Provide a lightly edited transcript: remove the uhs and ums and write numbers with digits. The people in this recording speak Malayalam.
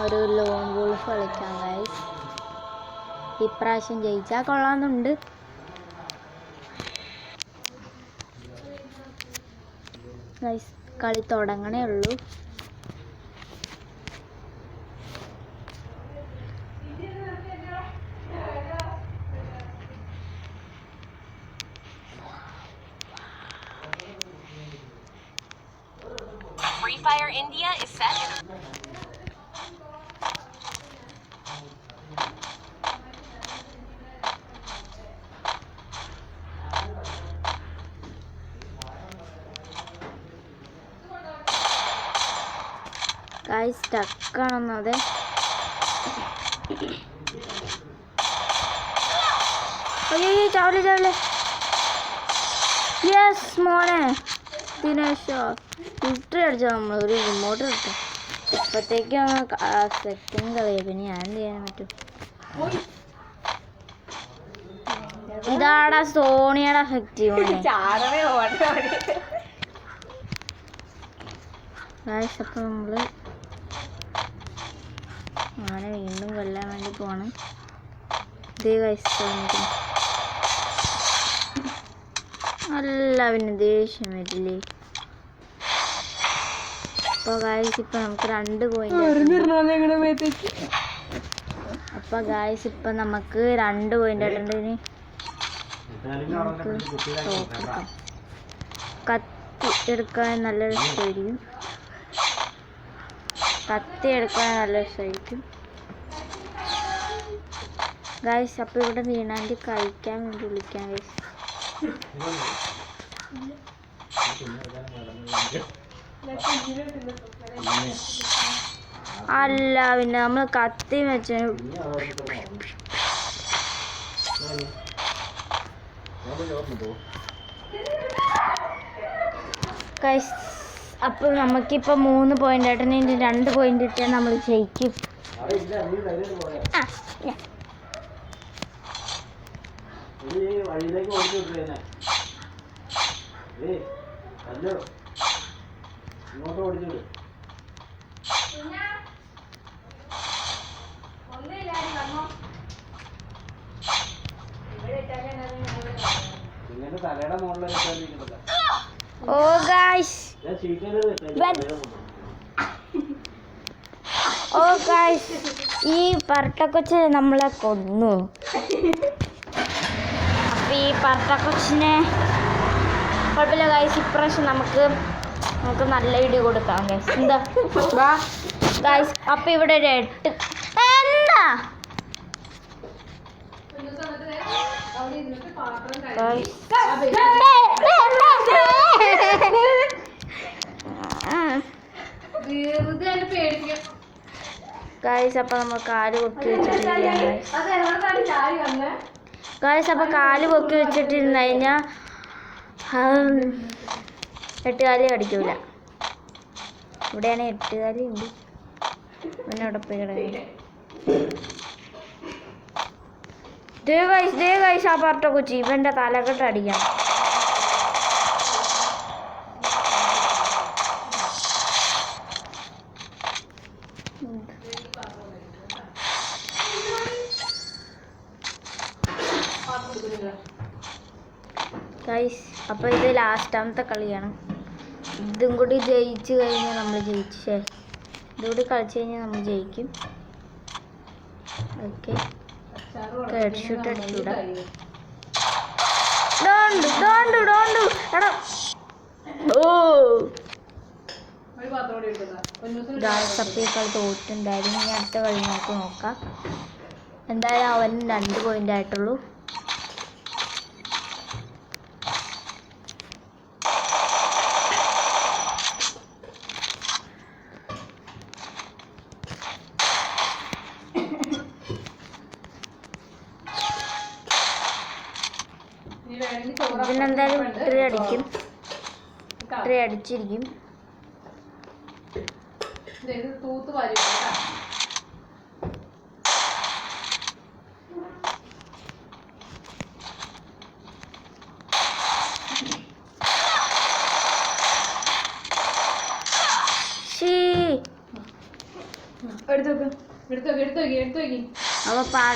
ഒരു ലോൺ വോൾഫ് കളിക്കാം ഗൈസ്. ഇപ്രാവശ്യം ജയിച്ചാൽ കൊള്ളാമെന്നുണ്ട്. ഗൈസ് കളി തുടങ്ങണേ ഉള്ളൂ. Free Fire India is set. Guys സ്റ്റക്കാണെന്നത്. അയ്യോ ചാവലെ ചാവലെ. യെസ് മോനെ ദിനേശോ വിക്ടറി അടിച്ചോ. നമ്മൾ ഒരു റിമോട്ട് കിട്ടും. അപ്പോഴത്തേക്കും സെക്കൻഡ് കളിയായി. പിന്നെ ഞാൻ എന്ത് ചെയ്യാൻ പറ്റും? ഇതാടാ സോണിയുടെ എഫക്റ്റീവ്. അപ്പോൾ നമ്മൾ അങ്ങനെ വീണ്ടും കൊല്ലാൻ വേണ്ടി പോവാണ്. ഇതേ കഴിച്ചു അല്ല പിന്നെ ദേഷ്യം വരില്ലേ. അപ്പോൾ ഗായ്സ് ഇപ്പം നമുക്ക് 2 പോയിന്റ്. അപ്പോൾ ഗായ്സ് ഇപ്പം നമുക്ക് 2 പോയിന്റ് ആയിട്ടുണ്ട്. ഇനി നമുക്ക് തോക്കെടുക്കാം. കത്തി എടുക്കാൻ നല്ല രസമായിരിക്കും. ഗായ്സ് അപ്പോൾ ഇവിടെ വീണാൻ്റെ കഴിക്കാൻ വേണ്ടി വിളിക്കാം ഗായ്സ്. അല്ല പിന്നെ നമ്മൾ കത്തി വെച്ച ഗായ്സ്. അപ്പോൾ നമുക്കിപ്പോൾ 3 പോയിന്റ് ആയിട്ട് 2 പോയിന്റ് ഇട്ടാൽ നമ്മൾ ജയിക്കും. ഓ ഗായ്സ് ഈ പറട്ടക്കൊച്ച് നമ്മളെ കൊന്നു. അപ്പം ഈ പറട്ടക്കൊച്ചിനെ കുഴപ്പമില്ല ഗായ്സ്. ഇപ്രാവശ്യം നമുക്ക് നല്ല ഇടി കൊടുക്കാം ഗായ്സ്. എന്താ വാ ഗായ്സ്. അപ്പം ഇവിടെ ഒരു 8 എന്താ ഗായ്സ്. അപ്പം നമ്മൾ കാല് പൊക്കി വെച്ചിട്ടിരിക്കുകയാണ് ഗായ്സ്. അപ്പം കാല് പൊക്കി വെച്ചിട്ടിരുന്ന് കഴിഞ്ഞാൽ 8 കാലി കടിക്കൂല. ഇവിടെയാണ് 8 കാലി ഉണ്ട്. പിന്നെ അവിടെ പോയി കിടക്കും. ദേ ഗായ്സ് ആ പാർട്ട കൊച്ചി ഇവൻ്റെ തലക്കെട്ട് അടിക്കാം. ഗായ്സ് അപ്പോൾ ഇത് ലാസ്റ്റാമത്തെ കളിയാണ്. ഇതും കൂടി ജയിച്ചു കഴിഞ്ഞാൽ നമ്മൾ ജയിച്ചു. ഇതുകൂടി കളിച്ചു കഴിഞ്ഞാൽ നമ്മൾ ജയിക്കും. ഓക്കെ ഹെഡ് ഷൂട്ട് അടിച്ചൂടാ. ഗായ്സ് അപ്പോൾ ഈ കളി തോറ്റുണ്ടായിരുന്നു. ഇനി അടുത്ത കളി നമുക്ക് നോക്കാം. എന്തായാലും അവൻ 2 പോയിന്റ് ആയിട്ടുള്ളൂ. ഇതിനെന്തായാലും ട്രീ അടിച്ചിരിക്കും. അപ്പൊ